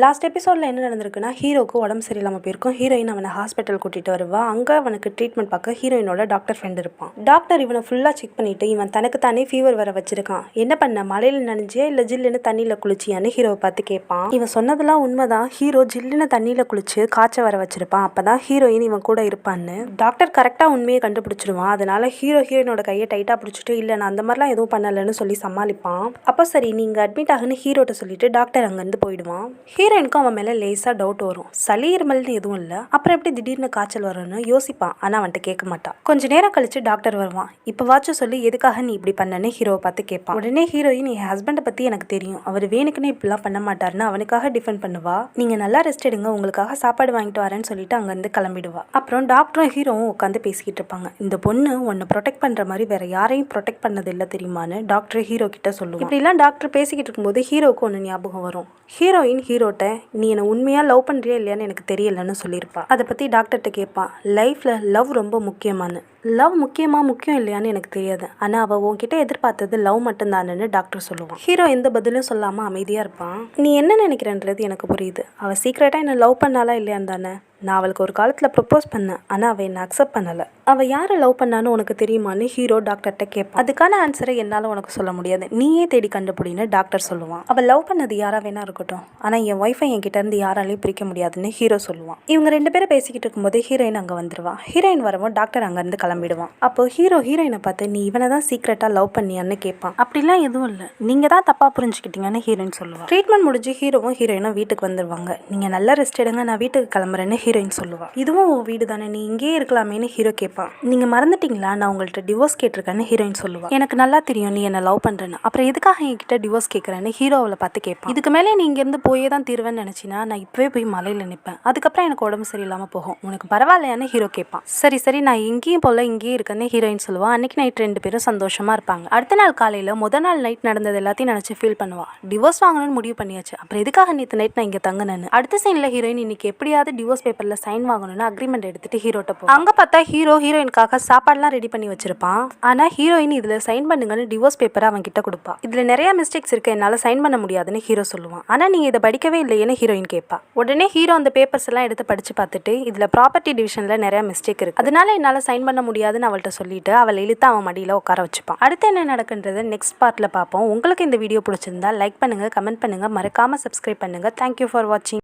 Last எபிசோடில் என்ன நடந்திருக்குன்னா, ஹீரோவுக்கு உடம்பு சரியில்லாமல் போயிருக்கும். ஹீரோயின் அவனை ஹாஸ்பிட்டல் கூட்டிகிட்டு வருவா. அங்கே அவனுக்கு ட்ரீட்மெண்ட் பார்க்க ஹீரோயினோட டாக்டர் ஃப்ரெண்ட் இருப்பான். டாக்டர் இவனை ஃபுல்லாக செக் பண்ணிவிட்டு, இவன் தனக்கு தானே ஃபீவர் வர வச்சிருக்கான், என்ன பண்ண, மழையில் நனைஞ்சியா இல்லை ஜில்லுன்னு தண்ணியில் குளிச்சியான்னு ஹீரோவை பார்த்து கேட்பான். இவன் சொன்னதெல்லாம் உண்மைதான். ஹீரோ ஜில்லுன்னு தண்ணியில் குளிச்சு காய்ச்ச வர வச்சிருப்பான். அப்போ தான் ஹீரோயின் இவன் கூட இருப்பான்னு டாக்டர் கரெக்டாக உண்மையை கண்டுபிடிச்சிருவான். அதனால ஹீரோயினோட கையை டைட்டாக பிடிச்சிட்டு, இல்லை நான் அந்த மாதிரிலாம் எதுவும் பண்ணலைன்னு சொல்லி சமாளிப்பான். அப்போ சரி நீங்கள் அட்மிட் ஆகுன்னு ஹீரோட்ட சொல்லிட்டு டாக்டர் அங்கேருந்து போயிடுவான். ஹீரோயினுக்கும் அவன் மேலே லேசாக டவுட் வரும். சளி இருமல்னு எதுவும் இல்லை, அப்புறம் எப்படி திடீர்னு காய்ச்சல் வரும்னு யோசிப்பான். ஆனால் அவன்கிட்ட கேட்க மாட்டான். கொஞ்ச நேரம் கழிச்சு டாக்டர் வருவான். இப்போ வாட்ச சொல்லி எதுக்காக நீ இப்படி பண்ணன்னு ஹீரோவை பார்த்து கேட்பான். உடனே ஹீரோயின் என் ஹஸ்பண்டை பற்றி எனக்கு தெரியும், அவர் வேணுக்குன்னு இப்படிலாம் பண்ண மாட்டாருன்னு அவனுக்காக டிஃபெண்ட் பண்ணுவா. நீங்கள் நல்லா ரெஸ்ட் எடுங்க, உங்களுக்காக சாப்பாடு வாங்கிட்டு வரேன்னு சொல்லிட்டு அங்கேருந்து கிளம்பிடுவா. அப்புறம் டாக்டரும் ஹீரோவும் உட்காந்து பேசிக்கிட்டு இருப்பாங்க. இந்த பொண்ணு உன்னை ப்ரொடெக்ட் பண்ணுற மாதிரி வேற யாரையும் ப்ரொடெக்ட் பண்ணது இல்லை தெரியுமான்னு டாக்டர் ஹீரோ கிட்ட சொல்லுவான். இப்படிலாம் டாக்டர் பேசிக்கிட்டு இருக்கும்போது ஹீரோவுக்கு ஒன்று ஞாபகம் வரும். ஹீரோயின் ஹீரோட்ட நீ என்னை உண்மையாக லவ் பண்ணுறியா இல்லையான்னு எனக்கு தெரியலன்னு சொல்லியிருப்பா. அதை பற்றி டாக்டர்கிட்ட கேட்பான். லைஃப்பில் லவ் ரொம்ப முக்கியமானு. லவ் முக்கியம் இல்லையான்னு எனக்கு தெரியாது, ஆனால் அவள் உன்கிட்ட எதிர்பார்த்தது லவ் மட்டும்தானு டாக்டர் சொல்லுவான். ஹீரோ எந்த பதிலும் சொல்லாமல் அமைதியாக இருப்பான். நீ என்ன நினைக்கிறன்றது எனக்கு புரியுது. அவள் சீக்கிரட்டாக என்னை லவ் பண்ணாலா இல்லையான்னு தானே. நான் அவளுக்கு ஒரு காலத்தில் ப்ரப்போஸ் பண்ணேன், ஆனால் அவள் என்னை அக்செப்ட் பண்ணலை. அவள் யாரை லவ் பண்ணான்னு உனக்கு தெரியுமான்னு ஹீரோ டாக்டர்கிட்ட கேட்பான். அதுக்கான ஆன்சரை என்னால் உனக்கு சொல்ல முடியாது, நீயே தேடி கண்டுபிடின்னு டாக்டர் சொல்லுவான். அவள் லவ் பண்ணது யாராக வேணா இருக்கட்டும், ஆனால் என் ஒய்ஃபை என்கிட்ட இருந்து யாராலையும் பிரிக்க முடியாதுன்னு ஹீரோ சொல்லுவான். இவங்க ரெண்டு பேரும் பேசிக்கிட்டு இருக்கும்போது ஹீரோயின் அங்கே வந்துடுவா. ஹீரோயின் வரவும் டாக்டர் அங்கேருந்து கிளம்பிடுவான். அப்போ ஹீரோயினை பார்த்து நீ இவனை தான் சீக்கிரட்டாக லவ் பண்ணியான்னு கேட்பான். அப்படிலாம் எதுவும் இல்லை, நீங்கள் தான் தப்பாக புரிஞ்சுக்கிட்டீங்கன்னு ஹீரோயின் சொல்லுவாள். ட்ரீட்மெண்ட் முடிஞ்சு ஹீரோவும் ஹீரோயினும் வீட்டுக்கு வந்துடுவாங்க. நீங்கள் நல்லா ரெஸ்ட் எடுங்க, நான் வீட்டுக்கு கிளம்புறேன்னு ஹீரோயின் சொல்லுவாள். இதுவும் உன் வீடு தானே, நீ இங்கேயே இருக்கலாமேன்னு ஹீரோ கேட்பான். நீங்கள் மறந்துட்டீங்களா, நான் உங்கள்கிட்ட டிவோர்ஸ் கேட்டிருக்கேன்னு ஹீரோயின் சொல்லுவாள். எனக்கு நல்லா தெரியும் நீ என்ன லவ் பண்ணுறேன்னு, அப்புறம் எதுக்காக என்கிட்ட டிவோர்ஸ் கேட்குறேன்னு ஹீரோவை பார்த்து கேட்பான். இதுக்கு மேலே நீ இங்கேருந்து போயே தான் தீர்வேன்னு நினச்சினா நான் இப்போவே போய் மலையில் நிற்பேன், அதுக்கப்புறம் எனக்கு உடம்பு சரியில்லாமல் போகும், உனக்கு பரவாயில்லையான்னு ஹீரோ கேட்பான். சரி நான் எங்கேயும் போல இங்கேயே இருக்கேன்னு ஹீரோயின் சொல்லுவா. அன்னைக்கு நைட் ரெண்டு பேரும் சந்தோஷமா இருப்பாங்க. அடுத்த நாள் காலையில் முதல் நாள் நைட் நடந்தது எல்லாத்தையும் நினச்சி ஃபீல் பண்ணுவா. டிவோர்ஸ் வாங்கணும்னு முடிவு பண்ணியாச்சு, அப்புறம் எதுக்காக நேற்று நைட் நான் இங்கே தங்கினேன்னு. அடுத்த சீனில் ஹீரோயின் இன்னைக்கு எப்படியாவது டிவோர்ஸ் பேப்பரில் சைன் வாங்கணும்னு அக்ரிமெண்ட் எடுத்துட்டு ஹீரோட்ட போ. அங்கே பார்த்தா ஹீரோயினுக்காக சாப்பாடுலாம் ரெடி பண்ணி வச்சிருப்பான். ஆனால் ஹீரோயின் இதில் சைன் பண்ணுங்கன்னு டிவோர்ஸ் பேப்பரை அவன் கிட்ட கொடுப்பா. இதில் நிறைய மிஸ்டேக்ஸ் இருக்கு, என்னால் சைன் பண்ண முடியாதுன்னு ஹீரோ சொல்லுவான். ஆனால் நீங்கள் இதை படிக்கவே இல்லையேன்னு ஹீரோயின் கேட்பா. உடனே ஹீரோ அந்த பேப்பர்ஸ் எல்லாம் எடுத்து படிச்சு பார்த்துட்டு இதில் ப்ராப்பர்ட்டி டிவிஷனில் நிறைய மிஸ்டேக் இருக்கு, அதனால என்னால் சைன் பண்ண முடியாதுன்னு அவள்கிட்ட சொல்லிட்டு அவளை இழுத்து அவன் மடியில் உட்கார வச்சுப்பான். அடுத்து என்ன நடக்குன்றதை நெக்ஸ்ட் பார்ட்டில் பார்ப்போம். உங்களுக்கு இந்த வீடியோ பிடிச்சிருந்தா லைக் பண்ணுங்க, கமெண்ட் பண்ணுங்க, மறக்காம சப்ஸ்கிரைப் பண்ணுங்க. தேங்க்யூ ஃபார் வாட்சிங்.